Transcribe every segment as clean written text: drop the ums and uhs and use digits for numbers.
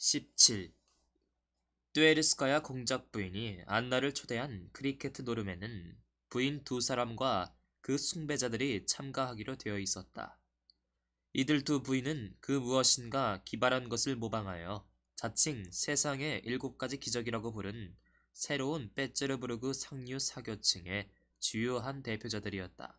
17. 뚜에르스카야 공작 부인이 안나를 초대한 크리케트 노름에는 부인 두 사람과 그 숭배자들이 참가하기로 되어 있었다. 이들 두 부인은 그 무엇인가 기발한 것을 모방하여 자칭 세상의 7가지 기적이라고 부른 새로운 빼츠르부르크 상류 사교층의 주요한 대표자들이었다.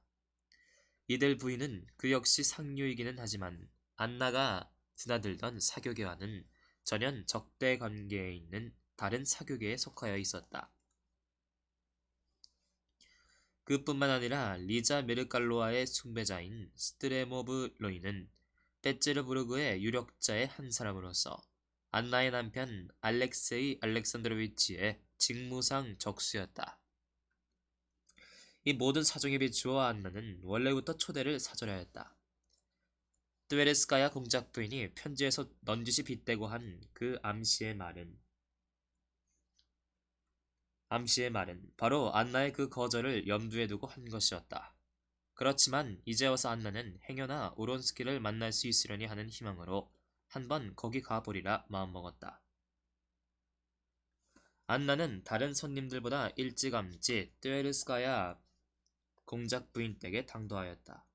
이들 부인은 그 역시 상류이기는 하지만 안나가 드나들던 사교계와는 전혀 적대 관계에 있는 다른 사교계에 속하여 있었다. 그뿐만 아니라 리자 메르갈로아의 숭배자인 스트레모브 로이는 빼츠르부르크의 유력자의 한 사람으로서 안나의 남편 알렉세이 알렉산드로비치의 직무상 적수였다. 이 모든 사정에 비추어 안나는 원래부터 초대를 사절하였다. 뚜에르스카야 공작 부인이 편지에서 넌지시 빗대고 한 그 암시의 말은 바로 안나의 그 거절을 염두에 두고 한 것이었다. 그렇지만 이제 와서 안나는 행여나 오론스키를 만날 수 있으려니 하는 희망으로 한번 거기 가보리라 마음먹었다. 안나는 다른 손님들보다 일찌감치 뚜에르스카야 공작 부인 댁에 당도하였다.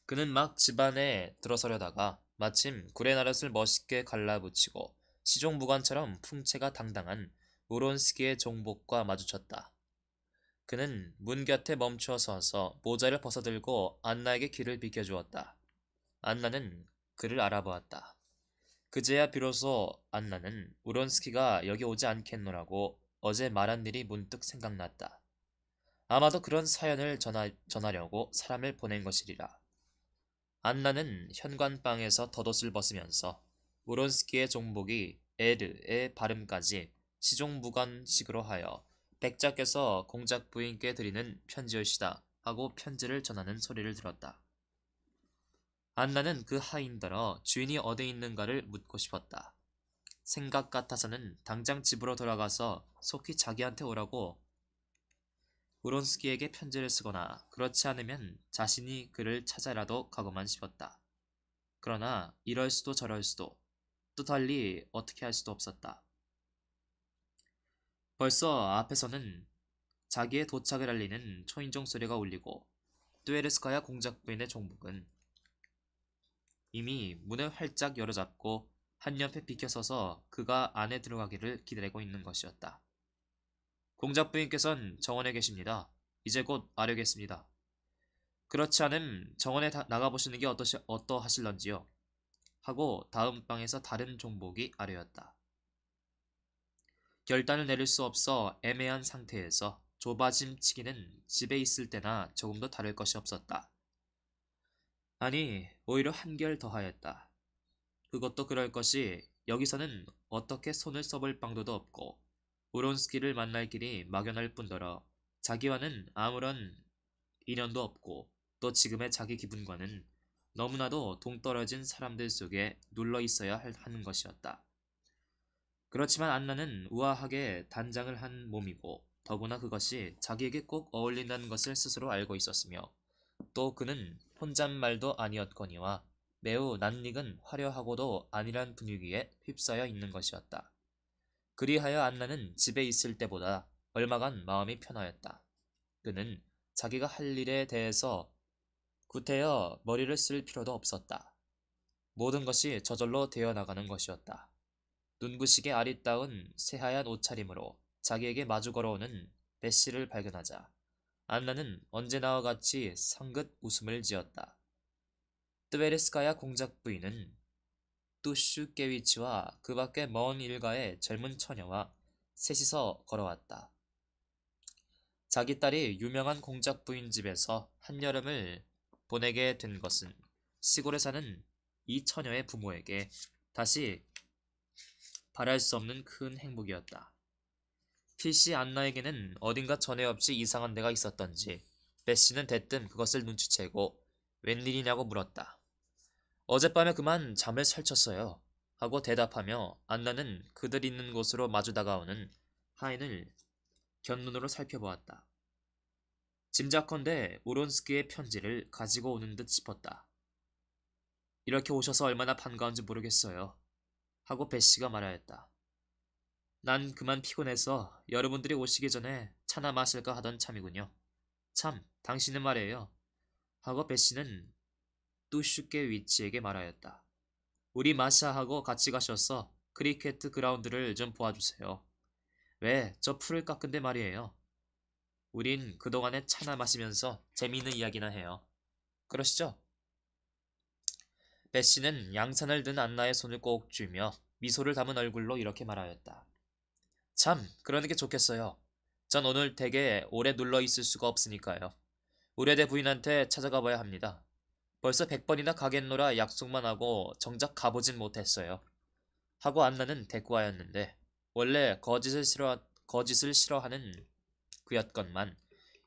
그는 막 집안에 들어서려다가 마침 구레나룻을 멋있게 갈라붙이고 시종무관처럼 풍채가 당당한 우론스키의 종복과 마주쳤다. 그는 문 곁에 멈추어 서서 모자를 벗어들고 안나에게 길을 비켜주었다. 안나는 그를 알아보았다. 그제야 비로소 안나는 우론스키가 여기 오지 않겠노라고 어제 말한 일이 문득 생각났다. 아마도 그런 사연을 전하려고 사람을 보낸 것이리라. 안나는 현관방에서 덧옷을 벗으면서 우론스키의 종복이 에르의 발음까지 시종무관식으로 하여 백작께서 공작 부인께 드리는 편지였시다 하고 편지를 전하는 소리를 들었다. 안나는 그 하인더러 주인이 어디 있는가를 묻고 싶었다. 생각 같아서는 당장 집으로 돌아가서 속히 자기한테 오라고 우론스키에게 편지를 쓰거나 그렇지 않으면 자신이 그를 찾아라도 가고만 싶었다. 그러나 이럴 수도 저럴 수도 또 달리 어떻게 할 수도 없었다. 벌써 앞에서는 자기의 도착을 알리는 초인종 소리가 울리고 뚜에르스카야 공작 부인의 종복은 이미 문을 활짝 열어잡고 한 옆에 비켜서서 그가 안에 들어가기를 기다리고 있는 것이었다. 공작 부인께서는 정원에 계십니다. 이제 곧 아뢰겠습니다. 그렇지 않음 정원에 나가보시는 게 어떠하실런지요? 하고 다음 방에서 다른 종복이 아뢰었다. 결단을 내릴 수 없어 애매한 상태에서 조바심치기는 집에 있을 때나 조금도 다를 것이 없었다. 아니, 오히려 한결 더하였다. 그것도 그럴 것이 여기서는 어떻게 손을 써볼 방도도 없고 우론스키를 만날 길이 막연할 뿐더러 자기와는 아무런 인연도 없고 또 지금의 자기 기분과는 너무나도 동떨어진 사람들 속에 눌러 있어야 하는 것이었다. 그렇지만 안나는 우아하게 단장을 한 몸이고 더구나 그것이 자기에게 꼭 어울린다는 것을 스스로 알고 있었으며 또 그는 혼잣말도 아니었거니와 매우 낯익은 화려하고도 안일한 분위기에 휩싸여 있는 것이었다. 그리하여 안나는 집에 있을 때보다 얼마간 마음이 편하였다. 그는 자기가 할 일에 대해서 구태여 머리를 쓸 필요도 없었다. 모든 것이 저절로 되어 나가는 것이었다. 눈부시게 아리따운 새하얀 옷차림으로 자기에게 마주 걸어오는 베시를 발견하자 안나는 언제나와 같이 성긋 웃음을 지었다. 트베레스카야 공작 부인은 뚜슈케위치와 그 밖에 먼 일가의 젊은 처녀와 셋이서 걸어왔다. 자기 딸이 유명한 공작 부인 집에서 한여름을 보내게 된 것은 시골에 사는 이 처녀의 부모에게 다시 바랄 수 없는 큰 행복이었다. 필시 안나에게는 어딘가 전에 없이 이상한 데가 있었던지 베시는 대뜸 그것을 눈치채고 웬일이냐고 물었다. 어젯밤에 그만 잠을 설쳤어요. 하고 대답하며 안나는 그들 있는 곳으로 마주 다가오는 하인을 곁눈으로 살펴보았다. 짐작컨대 우론스키의 편지를 가지고 오는 듯 싶었다. 이렇게 오셔서 얼마나 반가운지 모르겠어요. 하고 배씨가 말하였다. 난 그만 피곤해서 여러분들이 오시기 전에 차나 마실까 하던 참이군요. 참, 당신은 말이에요. 하고 배씨는 뚜슈케 위치에게 말하였다. 우리 마샤하고 같이 가셔서 크리켓 그라운드를 좀 보아주세요. 왜, 저 풀을 깎은데 말이에요. 우린 그동안에 차나 마시면서 재미있는 이야기나 해요. 그러시죠? 배씨는 양산을 든 안나의 손을 꼭 쥐며 미소를 담은 얼굴로 이렇게 말하였다. 참, 그러는 게 좋겠어요. 전 오늘 댁에 오래 눌러 있을 수가 없으니까요. 우레대 부인한테 찾아가 봐야 합니다. 벌써 100번이나 가겠노라 약속만 하고 정작 가보진 못했어요. 하고 안나는 대꾸하였는데 원래 거짓을 싫어하는 그였건만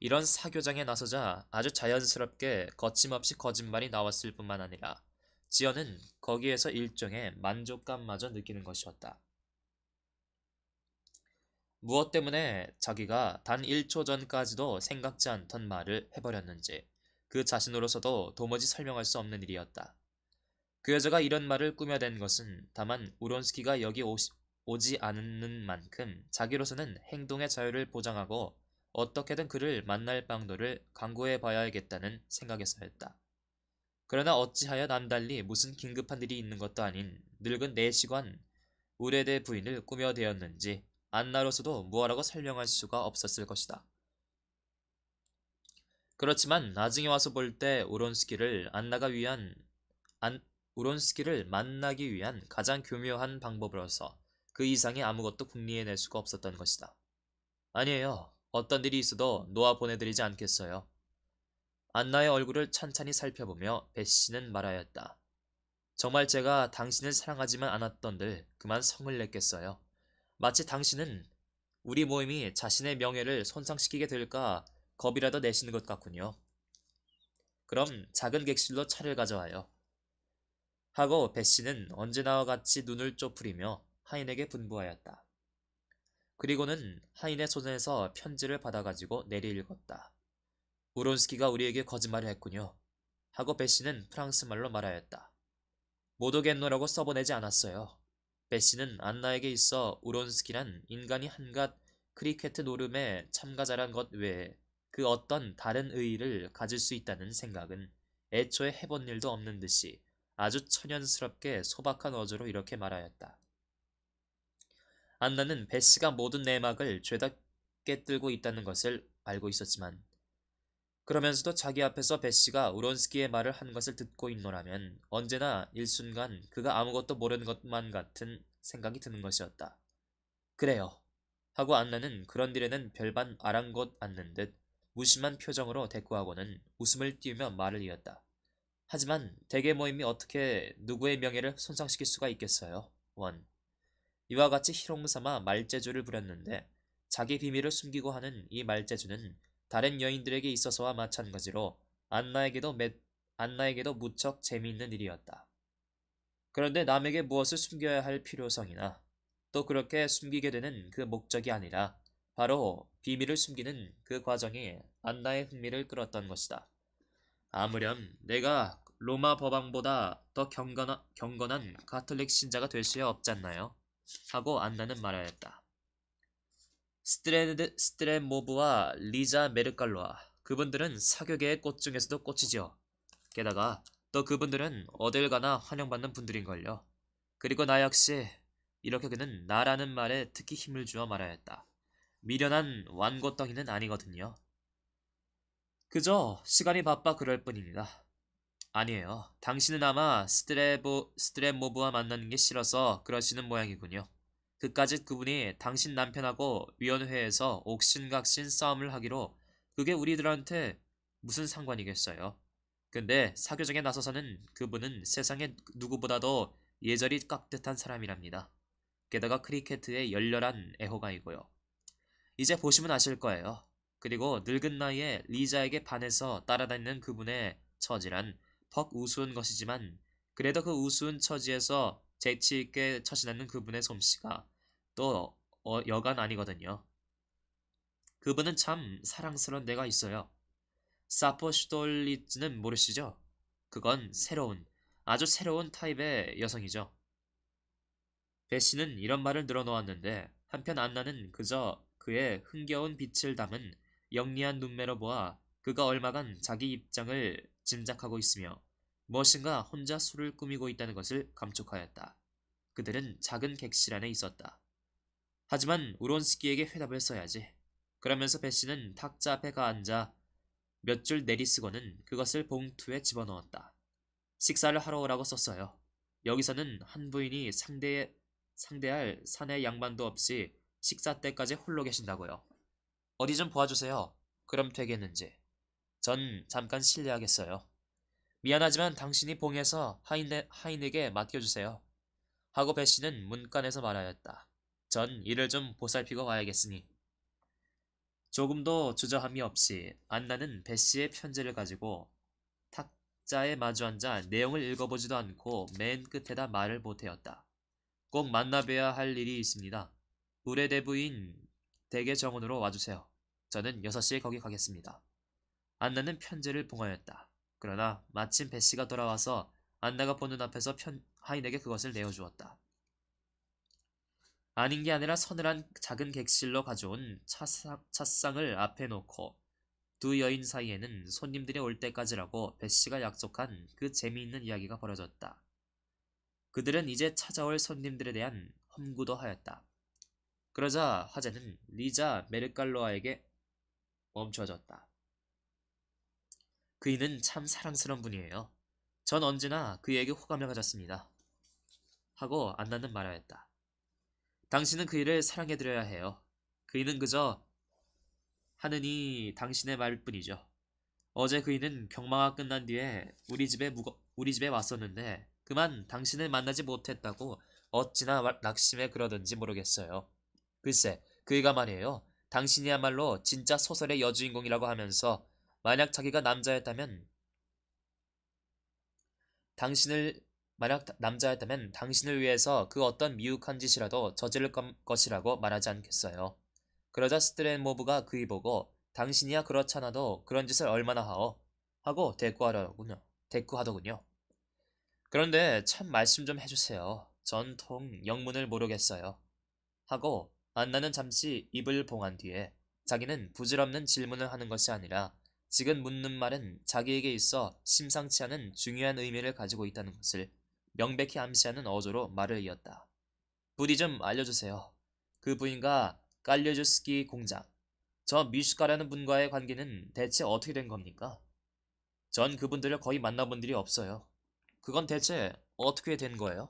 이런 사교장에 나서자 아주 자연스럽게 거침없이 거짓말이 나왔을 뿐만 아니라 지연은 거기에서 일종의 만족감마저 느끼는 것이었다. 무엇 때문에 자기가 단 1초 전까지도 생각지 않던 말을 해버렸는지 그 자신으로서도 도무지 설명할 수 없는 일이었다. 그 여자가 이런 말을 꾸며댄 것은 다만 우론스키가 여기 오지 않는 만큼 자기로서는 행동의 자유를 보장하고 어떻게든 그를 만날 방도를 강구해 봐야겠다는 생각에서였다. 그러나 어찌하여 남달리 무슨 긴급한 일이 있는 것도 아닌 늙은 내시관 우레대 부인을 꾸며대었는지 안나로서도 무엇라고 설명할 수가 없었을 것이다. 그렇지만 나중에 와서 볼 때 우론스키를 만나기 위한 가장 교묘한 방법으로서 그 이상의 아무것도 궁리해낼 수가 없었던 것이다. 아니에요. 어떤 일이 있어도 놓아 보내드리지 않겠어요. 안나의 얼굴을 찬찬히 살펴보며 배씨는 말하였다. 정말 제가 당신을 사랑하지만 않았던들 그만 성을 냈겠어요. 마치 당신은 우리 모임이 자신의 명예를 손상시키게 될까 겁이라도 내시는 것 같군요. 그럼 작은 객실로 차를 가져와요. 하고 배씨는 언제나와 같이 눈을 쪼푸리며 하인에게 분부하였다. 그리고는 하인의 손에서 편지를 받아가지고 내리 읽었다. 우론스키가 우리에게 거짓말을 했군요. 하고 배씨는 프랑스말로 말하였다. 못 오겠노라고 써보내지 않았어요. 배씨는 안나에게 있어 우론스키란 인간이 한갓 크리켓 노름에 참가자란 것 외에 그 어떤 다른 의의를 가질 수 있다는 생각은 애초에 해본 일도 없는 듯이 아주 천연스럽게 소박한 어조로 이렇게 말하였다. 안나는 배씨가 모든 내막을 죄다 깨뜨고 있다는 것을 알고 있었지만 그러면서도 자기 앞에서 배씨가 우론스키의 말을 한 것을 듣고 있노라면 언제나 일순간 그가 아무것도 모르는 것만 같은 생각이 드는 것이었다. 그래요. 하고 안나는 그런 일에는 별반 아랑곳 않는 듯 무심한 표정으로 대꾸하고는 웃음을 띄우며 말을 이었다. 하지만 대개 모임이 어떻게 누구의 명예를 손상시킬 수가 있겠어요? 원. 이와 같이 희롱삼아 말재주를 부렸는데 자기 비밀을 숨기고 하는 이 말재주는 다른 여인들에게 있어서와 마찬가지로 안나에게도 무척 재미있는 일이었다. 그런데 남에게 무엇을 숨겨야 할 필요성이나 또 그렇게 숨기게 되는 그 목적이 아니라 바로 비밀을 숨기는 그 과정이 안나의 흥미를 끌었던 것이다. 아무렴 내가 로마 법왕보다 더 경건한 가톨릭 신자가 될 수야 없잖나요? 하고 안나는 말하였다. 스트레모브와 리자 메르칼로아 그분들은 사교계의 꽃 중에서도 꽃이죠. 게다가 또 그분들은 어딜 가나 환영받는 분들인걸요. 그리고 나 역시 이렇게 그는 나라는 말에 특히 힘을 주어 말하였다. 미련한 완고덩이는 아니거든요. 그저 시간이 바빠 그럴 뿐입니다. 아니에요. 당신은 아마 스트레모브와 만나는 게 싫어서 그러시는 모양이군요. 그까짓 그분이 당신 남편하고 위원회에서 옥신각신 싸움을 하기로 그게 우리들한테 무슨 상관이겠어요. 근데 사교정에 나서서는 그분은 세상에 누구보다도 예절이 깍듯한 사람이랍니다. 게다가 크리켓의 열렬한 애호가이고요. 이제 보시면 아실 거예요. 그리고 늙은 나이에 리자에게 반해서 따라다니는 그분의 처지란 퍽 우스운 것이지만 그래도 그 우스운 처지에서 재치있게 처신하는 그분의 솜씨가 또 여간 아니거든요. 그분은 참 사랑스러운 데가 있어요. 사포 슈돌리츠는 모르시죠? 그건 아주 새로운 타입의 여성이죠. 배씨는 이런 말을 늘어놓았는데 한편 안나는 그저 그의 흥겨운 빛을 담은 영리한 눈매로 보아 그가 얼마간 자기 입장을 짐작하고 있으며 무엇인가 혼자 술을 꾸미고 있다는 것을 감촉하였다. 그들은 작은 객실 안에 있었다. 하지만 우론스키에게 회답을 써야지. 그러면서 배씨는 탁자 앞에 가 앉아 몇 줄 내리쓰고는 그것을 봉투에 집어넣었다. 식사를 하러 오라고 썼어요. 여기서는 한 부인이 상대할 사내 양반도 없이 식사 때까지 홀로 계신다고요. 어디 좀 보아주세요. 그럼 되겠는지. 전 잠깐 실례하겠어요. 미안하지만 당신이 봉해서 하인에게 맡겨주세요. 하고 배씨는 문간에서 말하였다. 전 이를 좀 보살피고 와야겠으니. 조금도 주저함이 없이 안나는 배씨의 편지를 가지고 탁자에 마주 앉아 내용을 읽어보지도 않고 맨 끝에다 말을 보태었다. 꼭 만나뵈야 할 일이 있습니다. 우레대부인 댁의 정원으로 와주세요. 저는 6시에 거기 가겠습니다. 안나는 편지를 봉하였다. 그러나 마침 배씨가 돌아와서 안나가 보는 앞에서 하인에게 그것을 내어주었다. 아닌 게 아니라 서늘한 작은 객실로 가져온 찻상을 앞에 놓고 두 여인 사이에는 손님들이 올 때까지라고 배씨가 약속한 그 재미있는 이야기가 벌어졌다. 그들은 이제 찾아올 손님들에 대한 험구도 하였다. 그러자 화제는 리자 메르갈로아에게 멈춰졌다. 그이는 참 사랑스러운 분이에요. 전 언제나 그에게 호감을 가졌습니다. 하고 안나는 말하였다. 당신은 그이를 사랑해드려야 해요. 그이는 그저 하느니 당신의 말뿐이죠. 어제 그이는 경마가 끝난 뒤에 우리 집에 왔었는데 그만 당신을 만나지 못했다고 어찌나 낙심해 그러던지 모르겠어요. 글쎄, 그이가 말이에요. 당신이야말로 진짜 소설의 여주인공이라고 하면서 만약 자기가 남자였다면 당신을 만약 남자였다면 당신을 위해서 그 어떤 미혹한 짓이라도 저지를 것이라고 말하지 않겠어요. 그러자 스트레모브가 그이 보고 당신이야 그렇잖아도 그런 짓을 얼마나 하오? 하고 대꾸하더군요. 그런데 참 말씀 좀 해주세요. 전통 영문을 모르겠어요. 하고 안나는 잠시 입을 봉한 뒤에 자기는 부질없는 질문을 하는 것이 아니라 지금 묻는 말은 자기에게 있어 심상치 않은 중요한 의미를 가지고 있다는 것을 명백히 암시하는 어조로 말을 이었다. 부디 좀 알려주세요. 그 부인과 깔려주스키 공장, 저 미슈카라는 분과의 관계는 대체 어떻게 된 겁니까? 전 그분들을 거의 만나본 일이 없어요. 그건 대체 어떻게 된 거예요?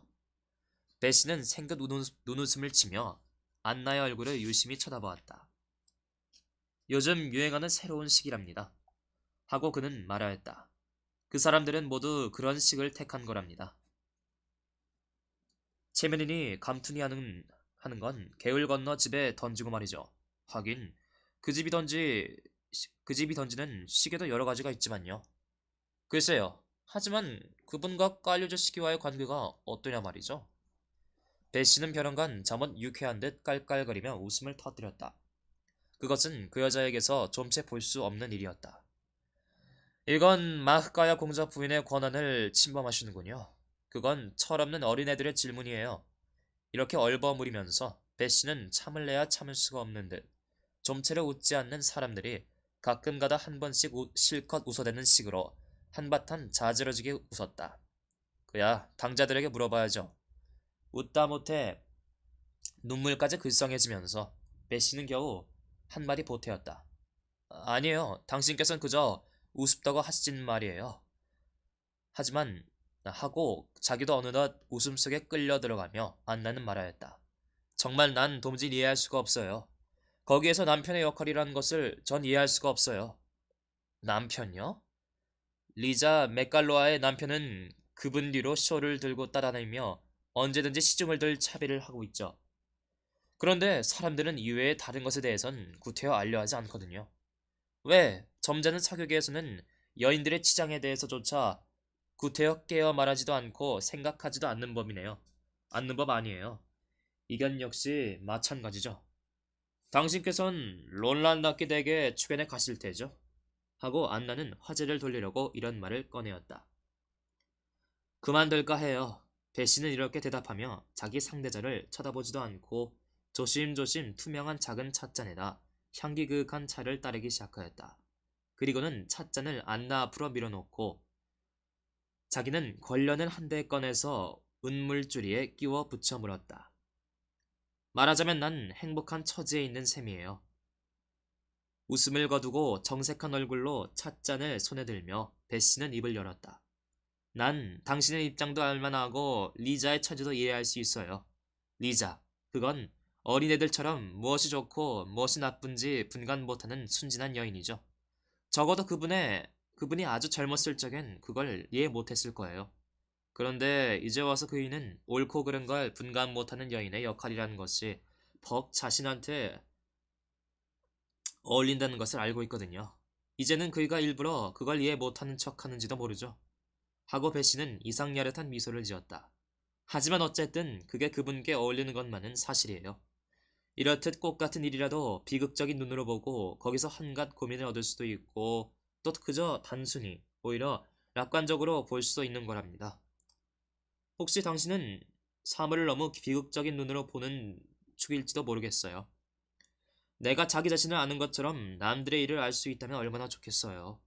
배씨는 생긋 눈웃음을 치며 안나의 얼굴을 유심히 쳐다보았다. 요즘 유행하는 새로운 식이랍니다. 하고 그는 말하였다. 그 사람들은 모두 그런 식을 택한 거랍니다. 체면이니 감투니 하는 건 개울 건너 집에 던지고 말이죠. 하긴 그 집이 던지는 시계도 여러 가지가 있지만요. 글쎄요. 하지만 그분과 깔려져 시기와의 관계가 어떠냐 말이죠. 배씨는 벼랑간 잠옷 유쾌한 듯 깔깔거리며 웃음을 터뜨렸다. 그것은 그 여자에게서 좀채 볼 수 없는 일이었다. 이건 마흐가야 공자 부인의 권한을 침범하시는군요. 그건 철없는 어린애들의 질문이에요. 이렇게 얼버무리면서 배씨는 참을 내야 참을 수가 없는 듯 좀채로 웃지 않는 사람들이 가끔가다 한 번씩 실컷 웃어대는 식으로 한바탕 자지러지게 웃었다. 그야 당자들에게 물어봐야죠. 웃다 못해 눈물까지 글썽해지면서 배씨는 겨우 한마디 보태었다. 아니에요. 당신께서는 그저 우습다고 하시진 말이에요. 하지만 하고 자기도 어느덧 웃음 속에 끌려 들어가며 안나는 말하였다. 정말 난 도무지 이해할 수가 없어요. 거기에서 남편의 역할이라는 것을 전 이해할 수가 없어요. 남편요? 리자 맥갈로아의 남편은 그분 뒤로 쇼를 들고 따라다니며 언제든지 시중을 들 차비를 하고 있죠. 그런데 사람들은 이외의 다른 것에 대해선 구태여 알려하지 않거든요. 왜 점잖은 사교계에서는 여인들의 치장에 대해서조차 구태여 깨어 말하지도 않고 생각하지도 않는 법이네요. 않는 법 아니에요. 이건 역시 마찬가지죠. 당신께선 론란나키 댁에 추견에 가실 테죠. 하고 안나는 화제를 돌리려고 이런 말을 꺼내었다. 그만둘까 해요. 배씨는 이렇게 대답하며 자기 상대자를 쳐다보지도 않고 조심조심 투명한 작은 찻잔에다 향기 그윽한 차를 따르기 시작하였다. 그리고는 찻잔을 안나 앞으로 밀어놓고 자기는 걸려는 한 대 꺼내서 은물주리에 끼워 붙여 물었다. 말하자면 난 행복한 처지에 있는 셈이에요. 웃음을 거두고 정색한 얼굴로 찻잔을 손에 들며 배씨는 입을 열었다. 난 당신의 입장도 알만하고 리자의 처지도 이해할 수 있어요. 리자, 그건 어린애들처럼 무엇이 좋고 무엇이 나쁜지 분간 못하는 순진한 여인이죠. 적어도 그분이 아주 젊었을 적엔 그걸 이해 못했을 거예요. 그런데 이제 와서 그이는 옳고 그른 걸 분간 못하는 여인의 역할이라는 것이 벅 자신한테 어울린다는 것을 알고 있거든요. 이제는 그이가 일부러 그걸 이해 못하는 척하는지도 모르죠. 하고 배씨는 이상야릇한 미소를 지었다. 하지만 어쨌든 그게 그분께 어울리는 것만은 사실이에요. 이렇듯 꽃 같은 일이라도 비극적인 눈으로 보고 거기서 한갓 고민을 얻을 수도 있고 또 그저 단순히 오히려楽관적으로 볼 수도 있는 거랍니다. 혹시 당신은 사물을 너무 비극적인 눈으로 보는 축일지도 모르겠어요. 내가 자기 자신을 아는 것처럼 남들의 일을 알 수 있다면 얼마나 좋겠어요.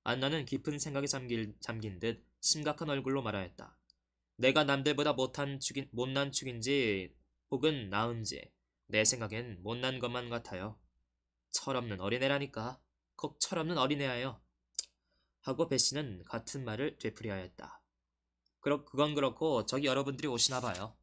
안나는 깊은 생각에 잠긴 듯 심각한 얼굴로 말하였다. 내가 남들보다 못난 축인지 혹은 나은지 내 생각엔 못난 것만 같아요. 철없는 어린애라니까. 꼭 철없는 어린애예요. 하고 배씨는 같은 말을 되풀이하였다. 그건 그렇고 저기 여러분들이 오시나 봐요.